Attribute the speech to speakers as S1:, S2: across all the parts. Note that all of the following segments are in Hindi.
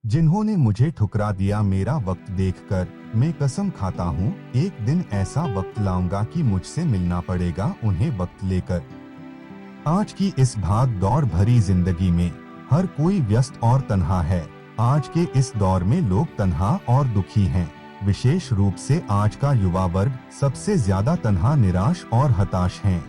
S1: जिन्होंने मुझे ठुकरा दिया मेरा वक्त देखकर, मैं कसम खाता हूँ एक दिन ऐसा वक्त लाऊंगा कि मुझसे मिलना पड़ेगा उन्हें वक्त लेकर। आज की इस भाग दौड़ भरी जिंदगी में हर कोई व्यस्त और तन्हा है। आज के इस दौर में लोग तन्हा और दुखी हैं। विशेष रूप से आज का युवा वर्ग सबसे ज्यादा तन्हा, निराश और हताश हैं।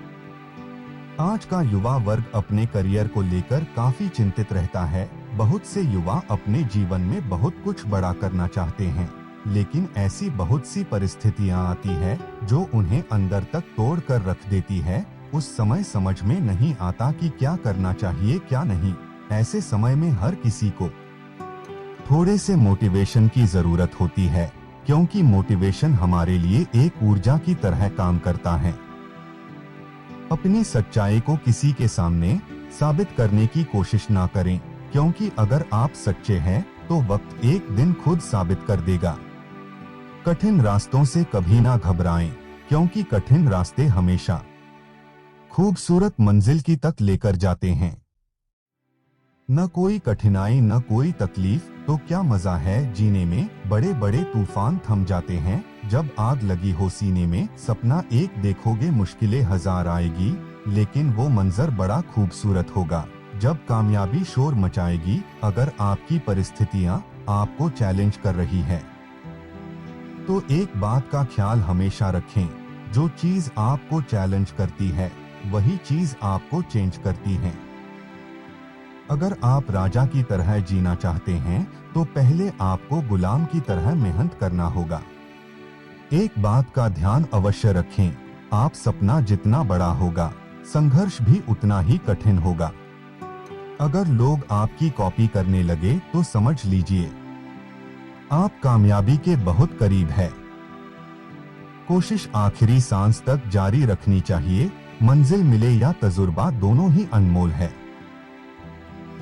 S1: आज का युवा वर्ग अपने करियर को लेकर काफी चिंतित रहता है। बहुत से युवा अपने जीवन में बहुत कुछ बड़ा करना चाहते हैं, लेकिन ऐसी बहुत सी परिस्थितियां आती है जो उन्हें अंदर तक तोड़ कर रख देती है। उस समय समझ में नहीं आता कि क्या करना चाहिए क्या नहीं। ऐसे समय में हर किसी को थोड़े से मोटिवेशन की जरूरत होती है, क्योंकि मोटिवेशन हमारे लिए एक ऊर्जा की तरह काम करता है। अपनी सच्चाई को किसी के सामने साबित करने की कोशिश ना करें, क्योंकि अगर आप सच्चे हैं तो वक्त एक दिन खुद साबित कर देगा। कठिन रास्तों से कभी ना घबराएं, क्योंकि कठिन रास्ते हमेशा खूबसूरत मंजिल की तक लेकर जाते हैं। न कोई कठिनाई न कोई तकलीफ तो क्या मजा है जीने में। बड़े बड़े तूफान थम जाते हैं जब आग लगी हो सीने में। सपना एक देखोगे मुश्किलें हजार आएगी, लेकिन वो मंजर बड़ा खूबसूरत होगा जब कामयाबी शोर मचाएगी। अगर आपकी परिस्थितियां आपको चैलेंज कर रही है तो एक बात का ख्याल हमेशा रखें, जो चीज आपको चैलेंज करती है वही चीज आपको चेंज करती है। अगर आप राजा की तरह जीना चाहते हैं तो पहले आपको गुलाम की तरह मेहनत करना होगा। एक बात का ध्यान अवश्य रखें, आप सपना जितना बड़ा होगा संघर्ष भी उतना ही कठिन होगा। अगर लोग आपकी कॉपी करने लगे तो समझ लीजिए आप कामयाबी के बहुत करीब है। कोशिश आखिरी सांस तक जारी रखनी चाहिए। मंजिल मिले या तजुर्बा दोनों ही अनमोल है।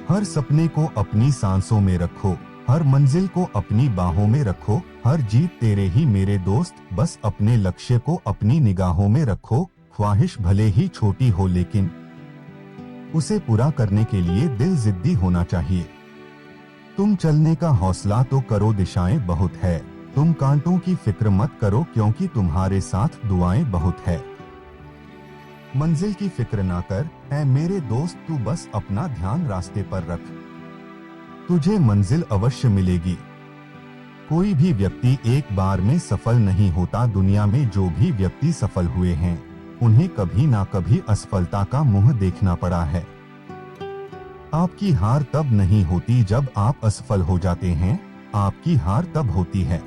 S1: हर सपने को अपनी सांसों में रखो, हर मंजिल को अपनी बाहों में रखो। हर जीत तेरे ही मेरे दोस्त, बस अपने लक्ष्य को अपनी निगाहों में रखो। ख्वाहिश भले ही छोटी हो लेकिन उसे पूरा करने के लिए दिल जिद्दी होना चाहिए। तुम चलने का हौसला तो करो, दिशाएं बहुत है। तुम कांटों की फिक्र मत करो, क्योंकि तुम्हारे साथ दुआएं बहुत है। मंजिल की फिक्र ना कर ऐ मेरे दोस्त, तू बस अपना ध्यान रास्ते पर रख, तुझे मंजिल अवश्य मिलेगी। कोई भी व्यक्ति एक बार में सफल नहीं होता। दुनिया में जो भी व्यक्ति सफल हुए हैं उन्हें कभी ना कभी असफलता का मुंह देखना पड़ा है। आपकी हार तब नहीं होती जब आप असफल हो जाते हैं, आपकी हार तब होती है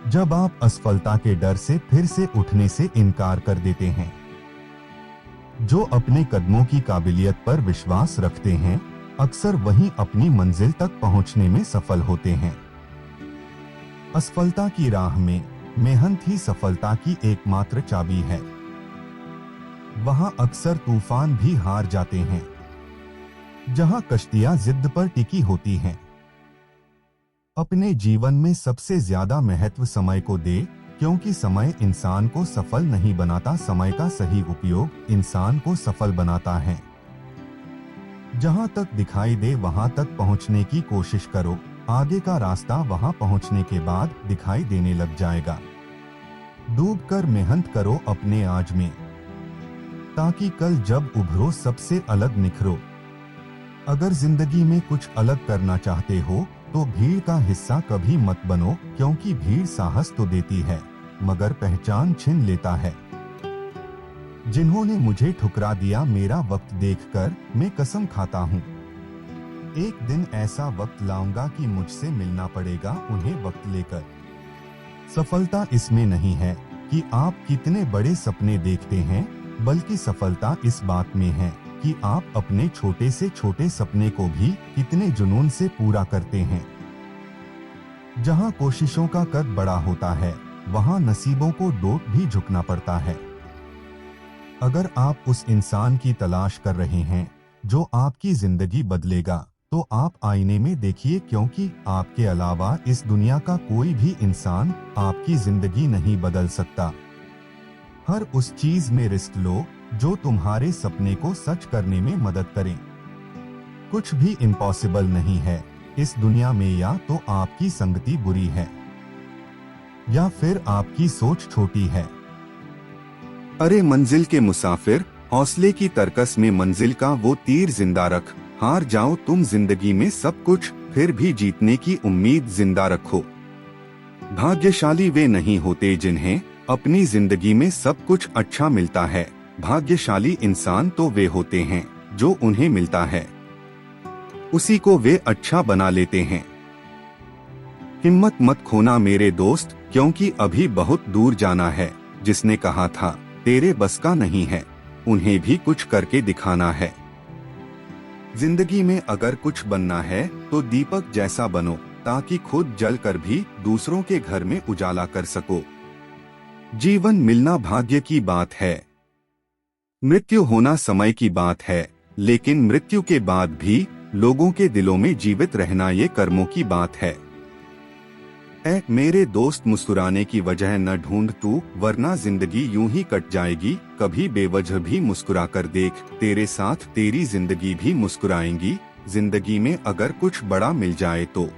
S1: जब आप असफलता के डर से फिर से उठने से इनकार कर देते हैं। जो अपने कदमों की काबिलियत पर विश्वास रखते हैं अक्सर वही अपनी मंजिल तक पहुंचने में सफल होते हैं। असफलता की राह में मेहनत ही सफलता की एकमात्र चाबी है। वहां अक्सर तूफान भी हार जाते हैं जहां कश्तियां जिद पर टिकी होती हैं। अपने जीवन में सबसे ज्यादा महत्व समय को दे, क्योंकि समय इंसान को सफल नहीं बनाता, समय का सही उपयोग इंसान को सफल बनाता है। जहां तक दिखाई दे वहां तक पहुंचने की कोशिश करो, आगे का रास्ता वहां पहुंचने के बाद दिखाई देने लग जाएगा। डूबकर मेहनत करो अपने आज में, ताकि कल जब उभरो सबसे अलग निखरो। अगर जिंदगी में कुछ अलग करना चाहते हो तो भीड़ का हिस्सा कभी मत बनो, क्योंकि भीड़ साहस तो देती है मगर पहचान छीन लेता है। जिन्होंने मुझे ठुकरा दिया मेरा वक्त देखकर, मैं कसम खाता हूँ एक दिन ऐसा वक्त लाऊंगा कि मुझसे मिलना पड़ेगा उन्हें वक्त लेकर। सफलता इसमें नहीं है कि आप कितने बड़े सपने देखते हैं, बल्कि सफलता इस बात में है कि आप अपने छोटे से छोटे सपने को भी कितने जुनून से पूरा करते हैं। जहां कोशिशों का कद बड़ा होता है वहां नसीबों को डोट भी झुकना पड़ता है। अगर आप उस इंसान की तलाश कर रहे हैं जो आपकी जिंदगी बदलेगा, तो आप आईने में देखिए, क्योंकि आपके अलावा इस दुनिया का कोई भी इंसान आपकी जिंदगी नहीं बदल सकता। हर उस चीज में रिस्क लो जो तुम्हारे सपने को सच करने में मदद करे। कुछ भी इम्पॉसिबल नहीं है, इस दुनिया में या तो आपकी संगति बुरी है या फिर आपकी सोच छोटी है। अरे मंजिल के मुसाफिर, हौसले की तरकस में मंजिल का वो तीर जिंदा रख। हार जाओ तुम जिंदगी में सब कुछ, फिर भी जीतने की उम्मीद जिंदा रखो। भाग्यशाली वे नहीं होते जिन्हें अपनी जिंदगी में सब कुछ अच्छा मिलता है। भाग्यशाली इंसान तो वे होते हैं जो उन्हें मिलता है उसी को वे अच्छा बना लेते हैं। हिम्मत मत खोना मेरे दोस्त, क्योंकि अभी बहुत दूर जाना है। जिसने कहा था तेरे बस का नहीं है, उन्हें भी कुछ करके दिखाना है। जिंदगी में अगर कुछ बनना है तो दीपक जैसा बनो, ताकि खुद जल कर भी दूसरों के घर में उजाला कर सको। जीवन मिलना भाग्य की बात है, मृत्यु होना समय की बात है, लेकिन मृत्यु के बाद भी लोगों के दिलों में जीवित रहना ये कर्मों की बात है। ऐ मेरे दोस्त, मुस्कुराने की वजह न ढूंढ तू, वरना जिंदगी यूं ही कट जाएगी। कभी बेवजह भी मुस्कुरा कर देख, तेरे साथ तेरी जिंदगी भी मुस्कुराएंगी। जिंदगी में अगर कुछ बड़ा मिल जाए तो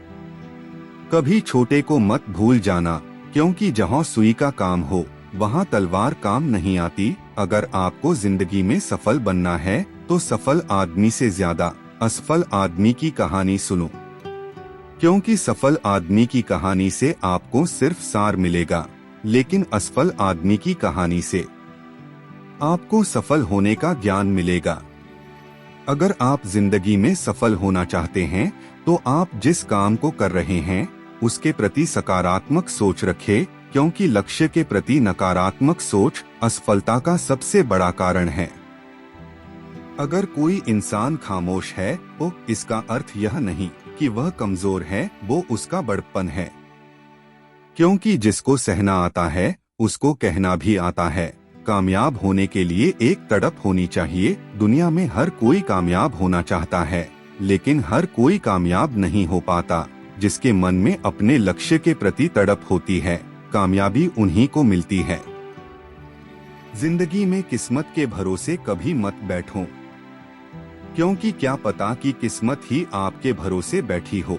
S1: कभी छोटे को मत भूल जाना, क्योंकि जहाँ सुई का काम हो वहाँ तलवार काम नहीं आती। अगर आपको जिंदगी में सफल बनना है तो सफल आदमी से ज्यादा असफल आदमी की कहानी सुनो, क्योंकि सफल आदमी की कहानी से आपको सिर्फ सार मिलेगा, लेकिन असफल आदमी की कहानी से आपको सफल होने का ज्ञान मिलेगा। अगर आप जिंदगी में सफल होना चाहते हैं तो आप जिस काम को कर रहे हैं उसके प्रति सकारात्मक सोच रखें, क्योंकि लक्ष्य के प्रति नकारात्मक सोच असफलता का सबसे बड़ा कारण है। अगर कोई इंसान खामोश है तो इसका अर्थ यह नहीं कि वह कमजोर है, वो उसका बड़प्पन है। क्योंकि जिसको सहना आता है उसको कहना भी आता है। कामयाब होने के लिए एक तड़प होनी चाहिए। दुनिया में हर कोई कामयाब होना चाहता है, लेकिन हर कोई कामयाब नहीं हो पाता। जिसके मन में अपने लक्ष्य के प्रति तड़प होती है, कामयाबी उन्हीं को मिलती है। जिंदगी में किस्मत के भरोसे कभी मत बैठो, क्योंकि क्या पता कि किस्मत ही आपके भरोसे बैठी हो।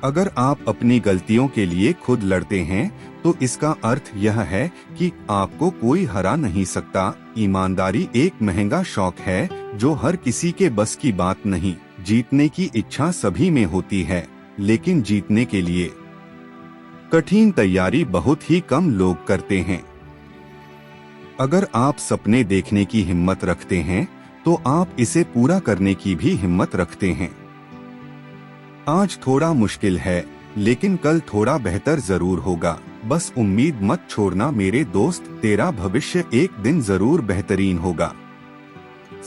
S1: अगर आप अपनी गलतियों के लिए खुद लड़ते हैं तो इसका अर्थ यह है कि आपको कोई हरा नहीं सकता। ईमानदारी एक महंगा शौक है जो हर किसी के बस की बात नहीं। जीतने की इच्छा सभी में होती है, लेकिन जीतने के लिए कठिन तैयारी बहुत ही कम लोग करते हैं। अगर आप सपने देखने की हिम्मत रखते हैं तो आप इसे पूरा करने की भी हिम्मत रखते हैं। आज थोड़ा मुश्किल है, लेकिन कल थोड़ा बेहतर जरूर होगा। बस उम्मीद मत छोड़ना मेरे दोस्त, तेरा भविष्य एक दिन जरूर बेहतरीन होगा।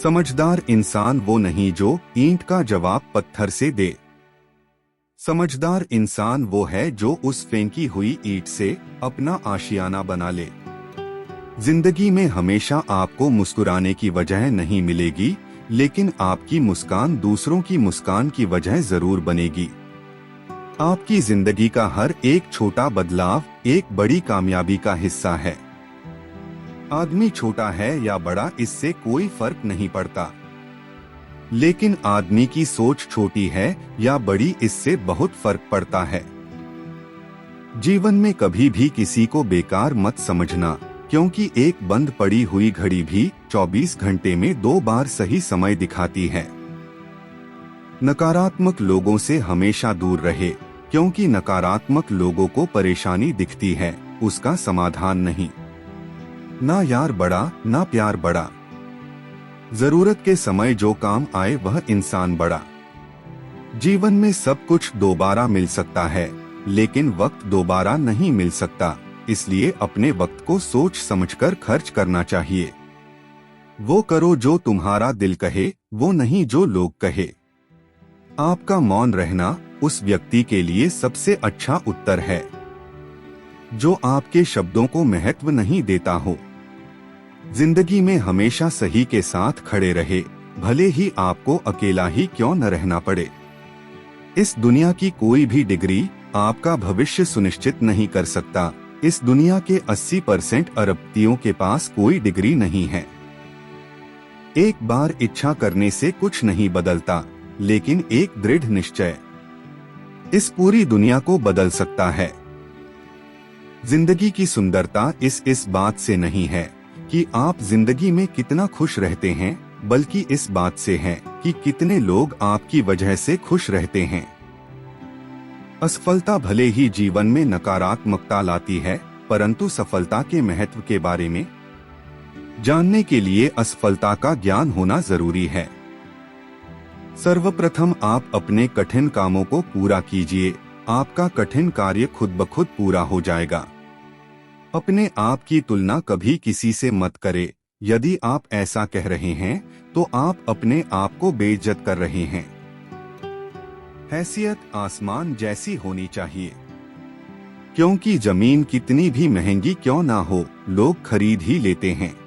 S1: समझदार इंसान वो नहीं जो ईंट का जवाब पत्थर से दे। समझदार इंसान वो है जो उस फेंकी हुई ईंट से अपना आशियाना बना ले। जिंदगी में हमेशा आपको मुस्कुराने की वजह नहीं मिलेगी, लेकिन आपकी मुस्कान दूसरों की मुस्कान की वजह जरूर बनेगी। आपकी जिंदगी का हर एक छोटा बदलाव एक बड़ी कामयाबी का हिस्सा है। आदमी छोटा है या बड़ा इससे कोई फर्क नहीं पड़ता, लेकिन आदमी की सोच छोटी है या बड़ी इससे बहुत फर्क पड़ता है। जीवन में कभी भी किसी को बेकार मत समझना, क्योंकि एक बंद पड़ी हुई घड़ी भी 24 घंटे में 2 बार सही समय दिखाती है। नकारात्मक लोगों से हमेशा दूर रहे, क्योंकि नकारात्मक लोगों को परेशानी दिखती है, उसका समाधान नहीं। ना यार बड़ा ना प्यार बड़ा, जरूरत के समय जो काम आए वह इंसान बड़ा। जीवन में सब कुछ दोबारा मिल सकता है, लेकिन वक्त दोबारा नहीं मिल सकता। इसलिए अपने वक्त को सोच समझकर खर्च करना चाहिए। वो करो जो तुम्हारा दिल कहे, वो नहीं जो लोग कहे। आपका मौन रहना उस व्यक्ति के लिए सबसे अच्छा उत्तर है जो आपके शब्दों को महत्व नहीं देता हो। जिंदगी में हमेशा सही के साथ खड़े रहे, भले ही आपको अकेला ही क्यों न रहना पड़े। इस दुनिया की कोई भी डिग्री आपका भविष्य सुनिश्चित नहीं कर सकता। इस दुनिया के 80% अरबपतियों के पास कोई डिग्री नहीं है। एक बार इच्छा करने से कुछ नहीं बदलता, लेकिन एक दृढ़ निश्चय इस पूरी दुनिया को बदल सकता है। जिंदगी की सुंदरता इस बात से नहीं है कि आप जिंदगी में कितना खुश रहते हैं, बल्कि इस बात से है कि कितने लोग आपकी वजह से खुश रहते हैं। असफलता भले ही जीवन में नकारात्मकता लाती है, परंतु सफलता के महत्व के बारे में जानने के लिए असफलता का ज्ञान होना जरूरी है। सर्वप्रथम आप अपने कठिन कामों को पूरा कीजिए, आपका कठिन कार्य खुद ब खुद पूरा हो जाएगा। अपने आप की तुलना कभी किसी से मत करें। यदि आप ऐसा कह रहे हैं तो आप अपने आप को बेइज्जत कर रहे हैं। हैसियत आसमान जैसी होनी चाहिए, क्योंकि जमीन कितनी भी महंगी क्यों ना हो, लोग खरीद ही लेते हैं।